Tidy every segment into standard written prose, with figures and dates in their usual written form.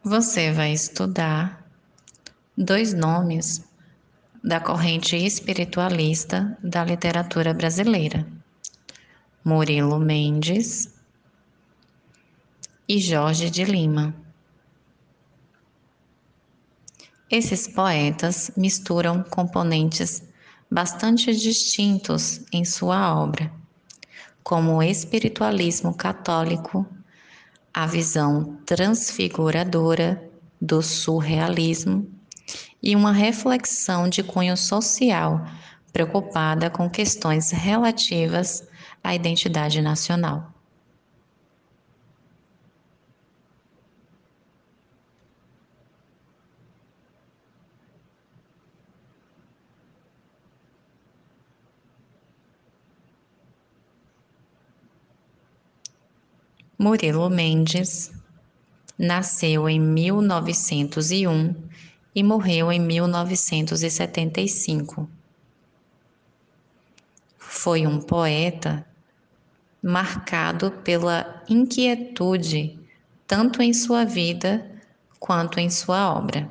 Você vai estudar dois nomes da corrente espiritualista da literatura brasileira: Murilo Mendes e Jorge de Lima. Esses poetas misturam componentes bastante distintos em sua obra, como o espiritualismo católico, a visão transfiguradora do surrealismo e uma reflexão de cunho social preocupada com questões relativas à identidade nacional. Murilo Mendes nasceu em 1901 e morreu em 1975. Foi um poeta marcado pela inquietude, tanto em sua vida quanto em sua obra.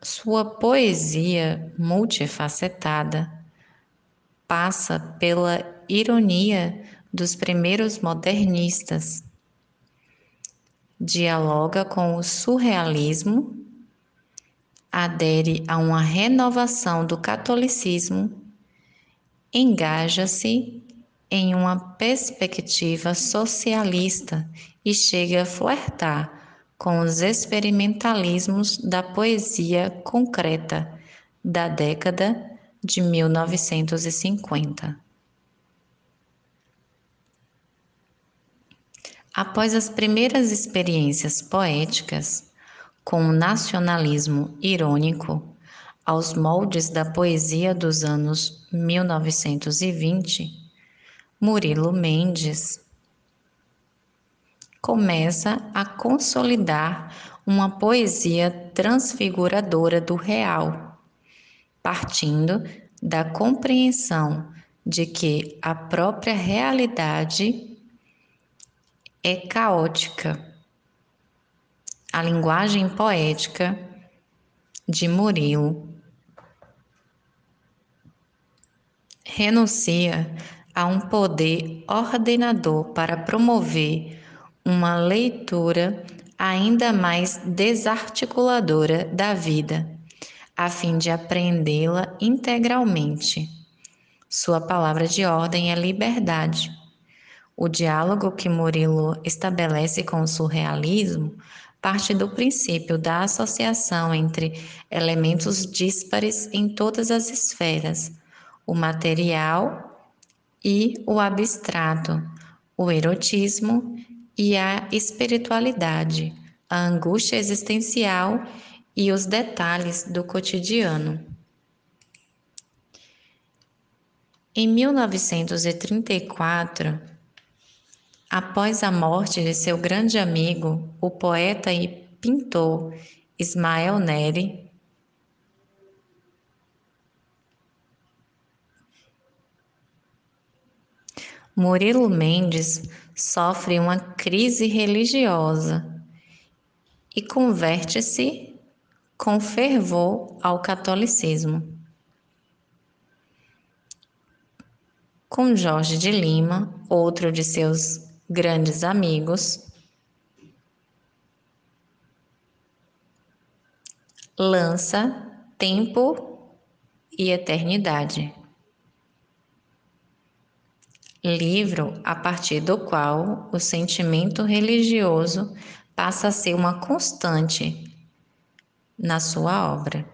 Sua poesia multifacetada passa pela ironia dos primeiros modernistas, dialoga com o surrealismo, adere a uma renovação do catolicismo, engaja-se em uma perspectiva socialista e chega a flertar com os experimentalismos da poesia concreta da década de 1950. Após as primeiras experiências poéticas, com o nacionalismo irônico, aos moldes da poesia dos anos 1920, Murilo Mendes começa a consolidar uma poesia transfiguradora do real, partindo da compreensão de que a própria realidade é caótica. A linguagem poética de Murilo renuncia a um poder ordenador para promover uma leitura ainda mais desarticuladora da vida, a fim de apreendê-la integralmente. Sua palavra de ordem é liberdade. O diálogo que Murilo estabelece com o surrealismo parte do princípio da associação entre elementos díspares em todas as esferas, o material e o abstrato, o erotismo e a espiritualidade, a angústia existencial e os detalhes do cotidiano. Em 1934, após a morte de seu grande amigo, o poeta e pintor Ismael Nery, Murilo Mendes sofre uma crise religiosa e converte-se com fervor ao catolicismo. Com Jorge de Lima, outro de seus grandes amigos, lança Tempo e Eternidade, livro a partir do qual o sentimento religioso passa a ser uma constante na sua obra.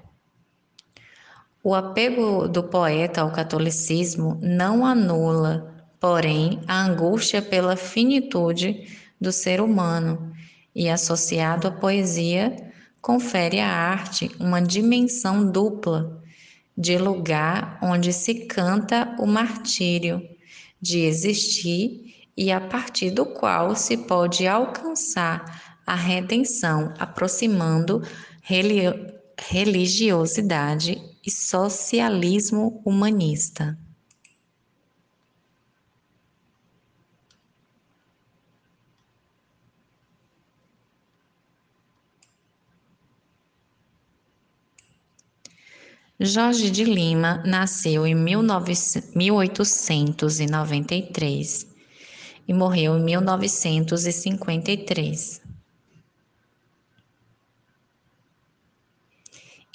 O apego do poeta ao catolicismo não anula, porém, a angústia pela finitude do ser humano e, associado à poesia, confere à arte uma dimensão dupla, de lugar onde se canta o martírio, de existir e a partir do qual se pode alcançar a redenção, aproximando religiosidade e socialismo humanista. Jorge de Lima nasceu em 1893 e morreu em 1953.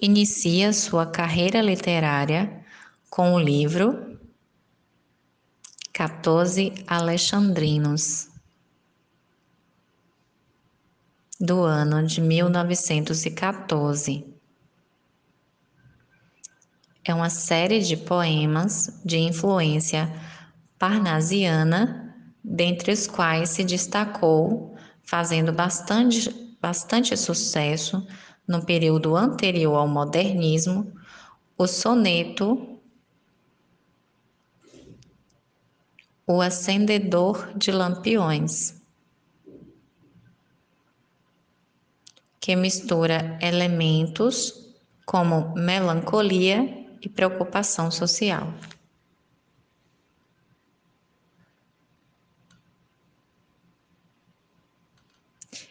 Inicia sua carreira literária com o livro 14 Alexandrinos, do ano de 1914. É uma série de poemas de influência parnasiana, dentre os quais se destacou, fazendo bastante sucesso no período anterior ao modernismo, o soneto O Acendedor de Lampiões, que mistura elementos como melancolia e preocupação social.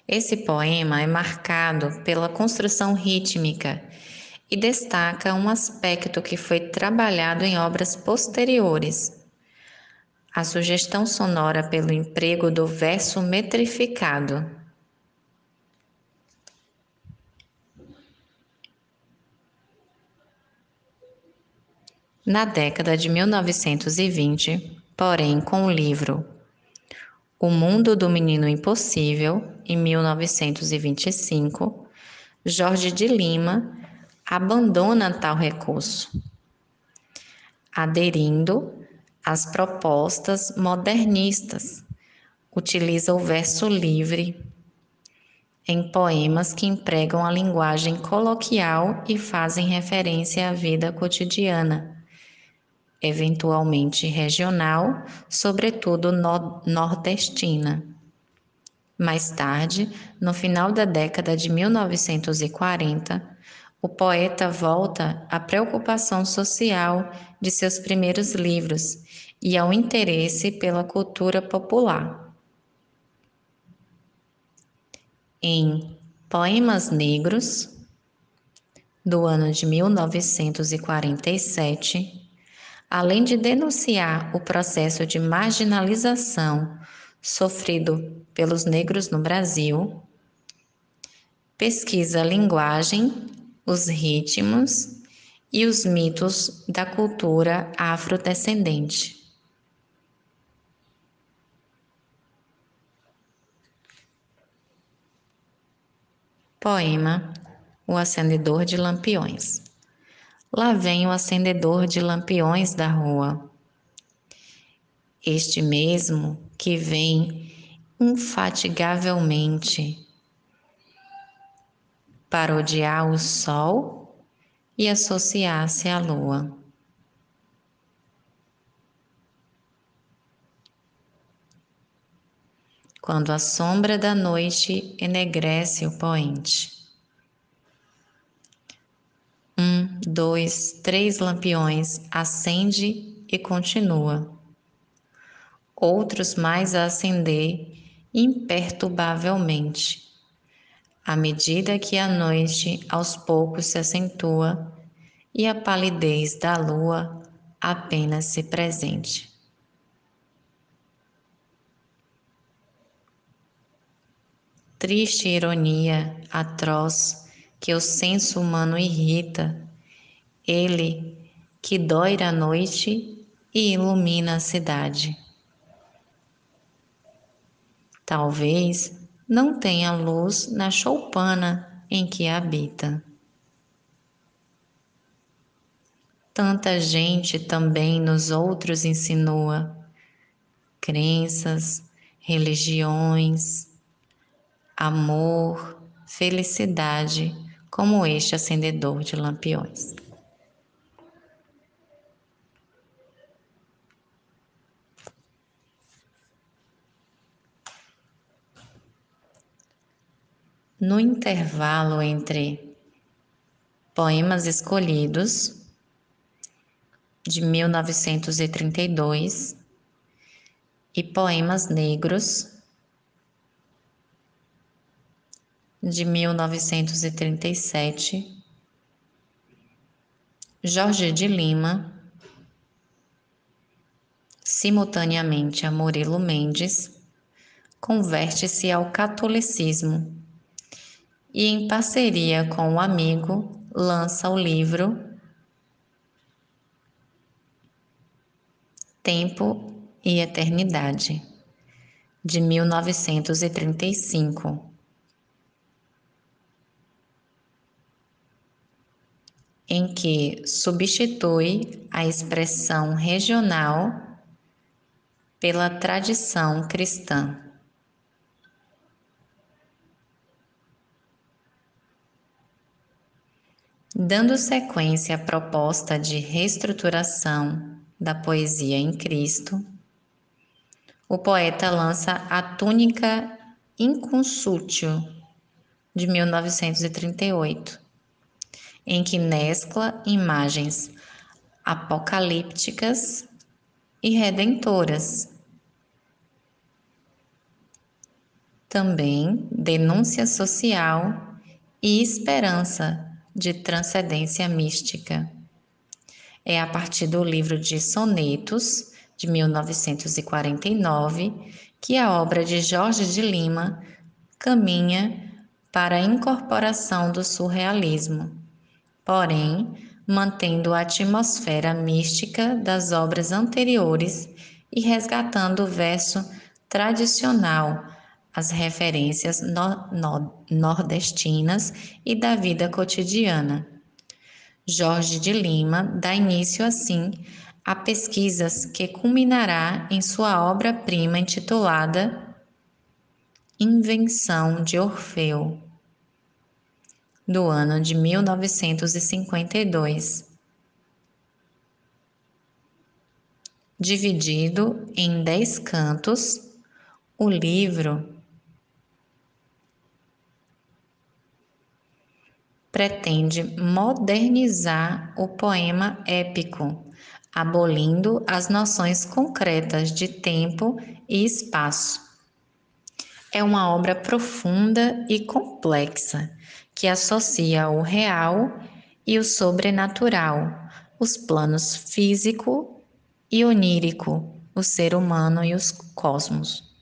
Esse poema é marcado pela construção rítmica e destaca um aspecto que foi trabalhado em obras posteriores: a sugestão sonora pelo emprego do verso metrificado. Na década de 1920, porém, com o livro O Mundo do Menino Impossível, em 1925, Jorge de Lima abandona tal recurso, aderindo às propostas modernistas. Utiliza o verso livre em poemas que empregam a linguagem coloquial e fazem referência à vida cotidiana, eventualmente regional, sobretudo nordestina. Mais tarde, no final da década de 1940, o poeta volta à preocupação social de seus primeiros livros e ao interesse pela cultura popular. Em Poemas Negros, do ano de 1947, além de denunciar o processo de marginalização sofrido pelos negros no Brasil, pesquisa a linguagem, os ritmos e os mitos da cultura afrodescendente. Poema O Acendedor de Lampiões. Lá vem o acendedor de lampiões da rua, este mesmo que vem infatigavelmente parodiar o sol e associar-se à lua. Quando a sombra da noite enegrece o poente. 1, 2, 3 lampiões, acende e continua. Outros mais a acender imperturbavelmente, à medida que a noite aos poucos se acentua e a palidez da lua apenas se presente. Triste ironia atroz que o senso humano irrita, ele que dói a noite e ilumina a cidade. Talvez não tenha luz na choupana em que habita. Tanta gente também nos outros insinua crenças, religiões, amor, felicidade, como este acendedor de lampiões. No intervalo entre Poemas Escolhidos, de 1932, e Poemas Negros, de 1937, Jorge de Lima, simultaneamente a Murilo Mendes, converte-se ao catolicismo e, em parceria com o amigo, lança o livro Tempo e Eternidade, de 1935, em que substitui a expressão regional pela tradição cristã. Dando sequência à proposta de reestruturação da poesia em Cristo, o poeta lança a Túnica Inconsútil, de 1938, em que mescla imagens apocalípticas e redentoras. Também denúncia social e esperança de transcendência mística. É a partir do livro de Sonetos, de 1949, que a obra de Jorge de Lima caminha para a incorporação do surrealismo, porém, mantendo a atmosfera mística das obras anteriores e resgatando o verso tradicional, as referências nordestinas e da vida cotidiana. Jorge de Lima dá início, assim, a pesquisas que culminará em sua obra-prima intitulada Invenção de Orfeu, do ano de 1952. Dividido em 10 cantos, o livro pretende modernizar o poema épico, abolindo as noções concretas de tempo e espaço. É uma obra profunda e complexa, que associa o real e o sobrenatural, os planos físico e onírico, o ser humano e os cosmos.